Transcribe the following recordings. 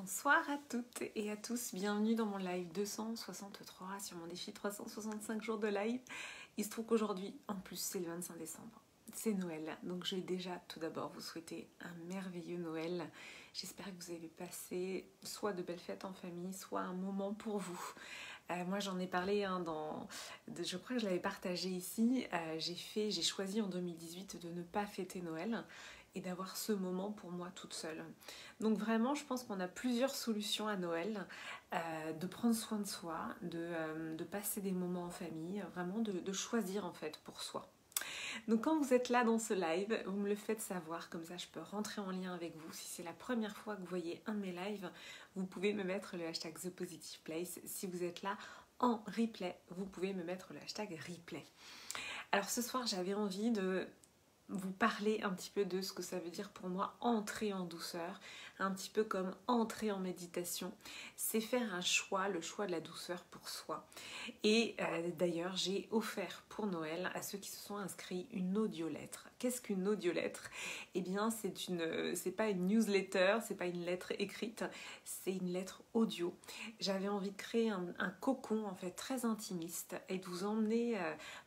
Bonsoir à toutes et à tous, bienvenue dans mon live 263 sur mon défi 365 jours de live. Il se trouve qu'aujourd'hui, en plus c'est le 25 décembre, c'est Noël. Donc je vais déjà tout d'abord vous souhaiter un merveilleux Noël. J'espère que vous avez passé soit de belles fêtes en famille, soit un moment pour vous. Moi j'en ai parlé, je crois que je l'avais partagé ici. J'ai choisi en 2018 de ne pas fêter Noël et d'avoir ce moment pour moi toute seule. Donc vraiment, je pense qu'on a plusieurs solutions à Noël, de prendre soin de soi, de passer des moments en famille, vraiment de choisir en fait pour soi. Donc quand vous êtes là dans ce live, vous me le faites savoir, comme ça je peux rentrer en lien avec vous. Si c'est la première fois que vous voyez un de mes lives, vous pouvez me mettre le hashtag ThePositivePlace. Si vous êtes là en replay, vous pouvez me mettre le hashtag replay. Alors ce soir, j'avais envie de vous parler un petit peu de ce que ça veut dire pour moi entrer en douceur, un petit peu comme entrer en méditation. C'est faire un choix, le choix de la douceur pour soi. Et d'ailleurs, j'ai offert pour Noël à ceux qui se sont inscrits une audiolettre. Qu'est-ce qu'une audiolettre ? Eh bien, c'est pas une newsletter, c'est pas une lettre écrite, c'est une lettre audio. J'avais envie de créer un cocon en fait très intimiste et de vous emmener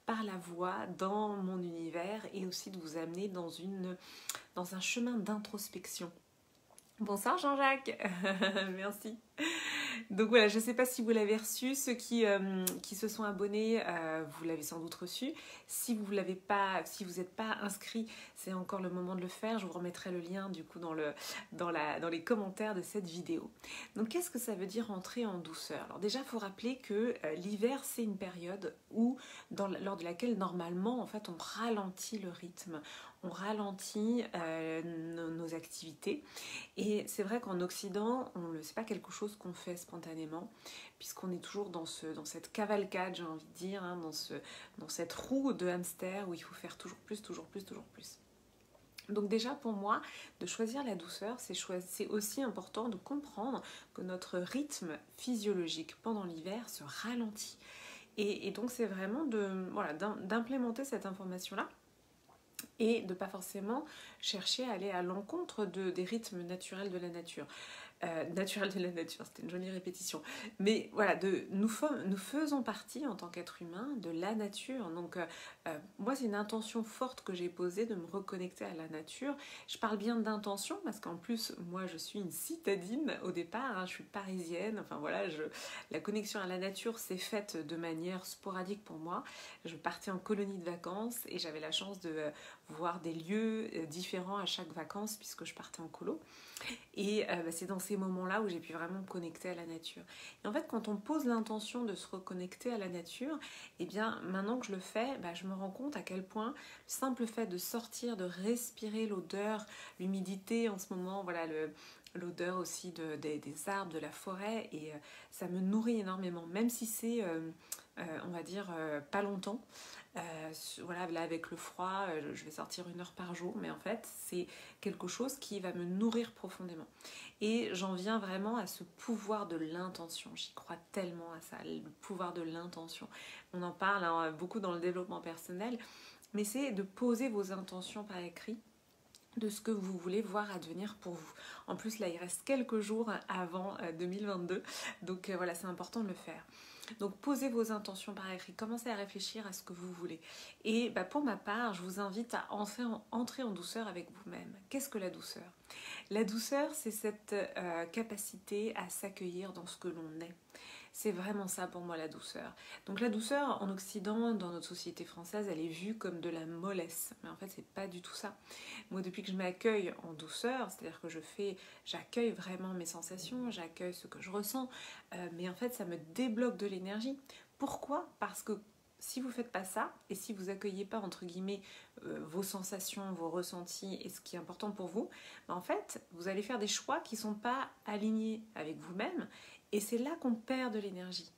par la voix dans mon univers et aussi de vous amener dans un chemin d'introspection. Bonsoir Jean-Jacques, merci. Donc voilà, je ne sais pas si vous l'avez reçu, ceux qui se sont abonnés, vous l'avez sans doute reçu. Si vous n'êtes pas inscrit, c'est encore le moment de le faire. Je vous remettrai le lien du coup dans les commentaires de cette vidéo. Donc qu'est-ce que ça veut dire entrer en douceur ? Alors déjà, il faut rappeler que l'hiver, c'est une période lors de laquelle normalement, en fait, on ralentit le rythme. On ralentit nos activités et c'est vrai qu'en Occident, c'est pas quelque chose qu'on fait spontanément puisqu'on est toujours dans cette cavalcade, j'ai envie de dire, hein, dans cette roue de hamster où il faut faire toujours plus, toujours plus, toujours plus. Donc déjà pour moi, de choisir la douceur, c'est aussi important de comprendre que notre rythme physiologique pendant l'hiver se ralentit. Et donc c'est vraiment d'implémenter cette information-là et de ne pas forcément chercher à aller à l'encontre des rythmes naturels de la nature. C'était une jolie répétition. Mais voilà, nous faisons partie en tant qu'être humain de la nature. Donc moi, c'est une intention forte que j'ai posée de me reconnecter à la nature. Je parle bien d'intention parce qu'en plus, moi, je suis une citadine au départ. Hein, je suis parisienne. Enfin voilà, la connexion à la nature s'est faite de manière sporadique pour moi. Je partais en colonie de vacances et j'avais la chance de voir des lieux différents à chaque vacances puisque je partais en colo. Et c'est dans ces moments-là où j'ai pu vraiment me connecter à la nature. Et en fait, quand on pose l'intention de se reconnecter à la nature, eh bien, maintenant que je le fais, je me rends compte à quel point le simple fait de sortir, de respirer l'odeur, l'humidité en ce moment, voilà, l'odeur aussi des arbres, de la forêt, et ça me nourrit énormément, même si c'est, on va dire, pas longtemps. Voilà, là avec le froid, je vais sortir 1 heure par jour, mais en fait c'est quelque chose qui va me nourrir profondément. Et j'en viens vraiment à ce pouvoir de l'intention. J'y crois tellement à ça, le pouvoir de l'intention. On en parle beaucoup dans le développement personnel, mais c'est de poser vos intentions par écrit de ce que vous voulez voir advenir pour vous. En plus là il reste quelques jours avant 2022, donc voilà, c'est important de le faire. Donc posez vos intentions par écrit, commencez à réfléchir à ce que vous voulez. Et pour ma part, je vous invite à entrer en douceur avec vous-même. Qu'est-ce que la douceur ? La douceur, c'est cette capacité à s'accueillir dans ce que l'on est. C'est vraiment ça pour moi la douceur. Donc la douceur en Occident, dans notre société française, elle est vue comme de la mollesse. Mais en fait, c'est pas du tout ça. Moi, depuis que je m'accueille en douceur, c'est-à-dire que j'accueille vraiment mes sensations, j'accueille ce que je ressens, mais en fait, ça me débloque de l'énergie. Pourquoi ? Parce que si vous ne faites pas ça, et si vous n'accueillez pas, entre guillemets, vos sensations, vos ressentis et ce qui est important pour vous, en fait, vous allez faire des choix qui ne sont pas alignés avec vous-même, et c'est là qu'on perd de l'énergie.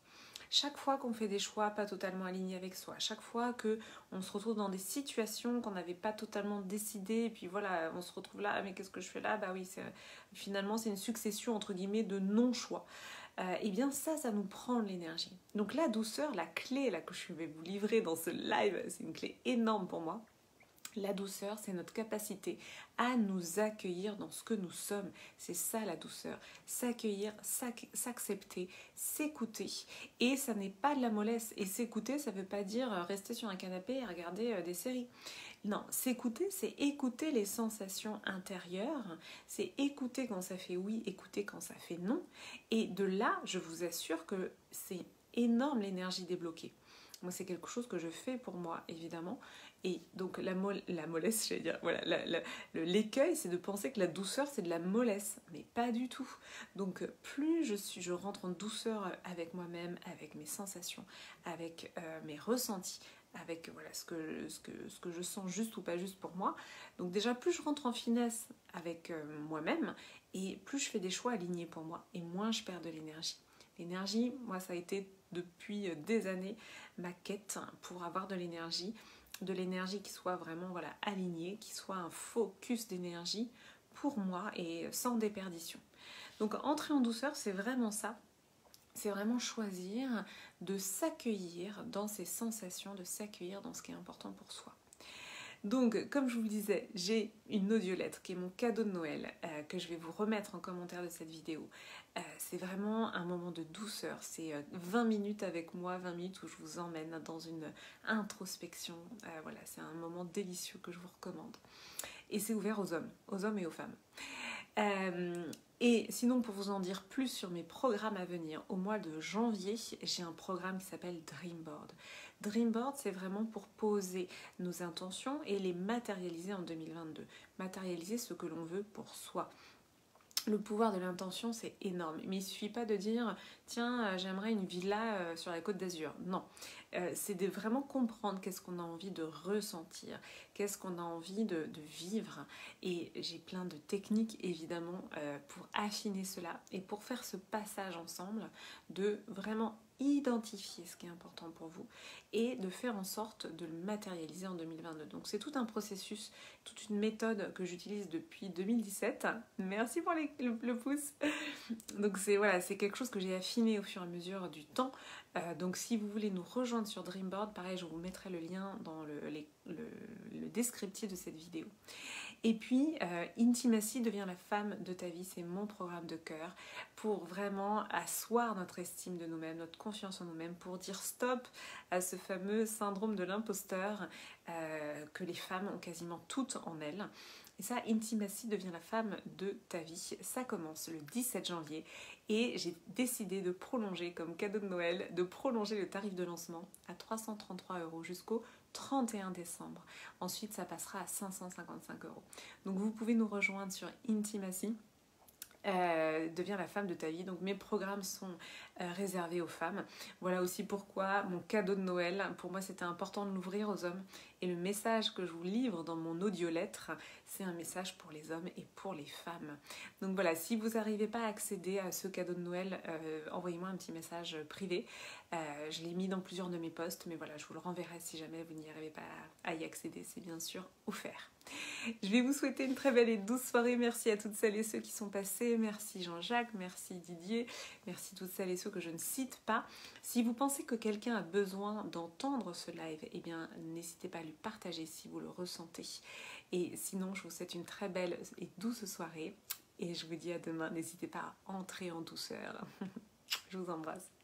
Chaque fois qu'on fait des choix pas totalement alignés avec soi, chaque fois qu'on se retrouve dans des situations qu'on n'avait pas totalement décidées, et puis voilà, on se retrouve là, mais qu'est-ce que je fais là ? Oui, finalement, c'est une succession, entre guillemets, de non-choix. Et bien ça nous prend de l'énergie. Donc la douceur, la clé là, que je vais vous livrer dans ce live, c'est une clé énorme pour moi. La douceur, c'est notre capacité à nous accueillir dans ce que nous sommes. C'est ça la douceur. S'accueillir, s'accepter, s'écouter. Et ça n'est pas de la mollesse. Et s'écouter, ça ne veut pas dire rester sur un canapé et regarder des séries. Non, s'écouter, c'est écouter les sensations intérieures. C'est écouter quand ça fait oui, écouter quand ça fait non. Et de là, je vous assure que c'est énorme l'énergie débloquée. Moi, c'est quelque chose que je fais pour moi, évidemment. Et donc, la mollesse, j'allais dire, voilà, l'écueil, c'est de penser que la douceur, c'est de la mollesse. Mais pas du tout. Donc, plus je rentre en douceur avec moi-même, avec mes sensations, avec mes ressentis, avec voilà, ce que je sens juste ou pas juste pour moi. Donc, déjà, plus je rentre en finesse avec moi-même, et plus je fais des choix alignés pour moi, et moins je perds de l'énergie. L'énergie, moi, ça a été depuis des années ma quête pour avoir de l'énergie qui soit vraiment voilà, alignée, qui soit un focus d'énergie pour moi et sans déperdition. Donc entrer en douceur, c'est vraiment ça. C'est vraiment choisir de s'accueillir dans ses sensations, de s'accueillir dans ce qui est important pour soi. Donc, comme je vous le disais, j'ai une audiolettre qui est mon cadeau de Noël que je vais vous remettre en commentaire de cette vidéo. C'est vraiment un moment de douceur. C'est 20 minutes avec moi, 20 minutes où je vous emmène dans une introspection. Voilà, c'est un moment délicieux que je vous recommande. Et c'est ouvert aux hommes et aux femmes. Et sinon, pour vous en dire plus sur mes programmes à venir, au mois de janvier, j'ai un programme qui s'appelle Dreamboard. Dreamboard, c'est vraiment pour poser nos intentions et les matérialiser en 2022. Matérialiser ce que l'on veut pour soi. Le pouvoir de l'intention, c'est énorme. Mais il ne suffit pas de dire « Tiens, j'aimerais une villa sur la Côte d'Azur ». Non, c'est de vraiment comprendre qu'est-ce qu'on a envie de ressentir, qu'est-ce qu'on a envie de vivre. Et j'ai plein de techniques, évidemment, pour affiner cela et pour faire ce passage ensemble de vraiment identifier ce qui est important pour vous et de faire en sorte de le matérialiser en 2022. Donc c'est tout un processus, toute une méthode que j'utilise depuis 2017. Merci pour le pouce. Donc c'est quelque chose que j'ai affiné au fur et à mesure du temps. Donc si vous voulez nous rejoindre sur Dreamboard, pareil, je vous mettrai le lien dans le descriptif de cette vidéo. Et puis, Intimacy devient la femme de ta vie, c'est mon programme de cœur pour vraiment asseoir notre estime de nous-mêmes, notre confiance en nous-mêmes, pour dire stop à ce fameux syndrome de l'imposteur que les femmes ont quasiment toutes en elles. Et ça, Intimacy devient la femme de ta vie. Ça commence le 17 janvier et j'ai décidé de prolonger, comme cadeau de Noël, de prolonger le tarif de lancement à 333 € jusqu'au 31 décembre. Ensuite, ça passera à 555 €. Donc, vous pouvez nous rejoindre sur Intimacy. Deviens la femme de ta vie. Donc mes programmes sont réservés aux femmes. Voilà aussi pourquoi mon cadeau de Noël, pour moi c'était important de l'ouvrir aux hommes. Et le message que je vous livre dans mon audiolettre, c'est un message pour les hommes et pour les femmes. Donc voilà, si vous n'arrivez pas à accéder à ce cadeau de Noël, envoyez-moi un petit message privé. Je l'ai mis dans plusieurs de mes posts, mais voilà, je vous le renverrai si jamais vous n'y arrivez pas à y accéder. C'est bien sûr offert. Je vais vous souhaiter une très belle et douce soirée. Merci à toutes celles et ceux qui sont passés. Merci Jean-Jacques, merci Didier, merci toutes celles et ceux que je ne cite pas. Si vous pensez que quelqu'un a besoin d'entendre ce live, eh bien n'hésitez pas à lui partager si vous le ressentez. Et sinon, je vous souhaite une très belle et douce soirée. Et je vous dis à demain. N'hésitez pas à entrer en douceur. Je vous embrasse.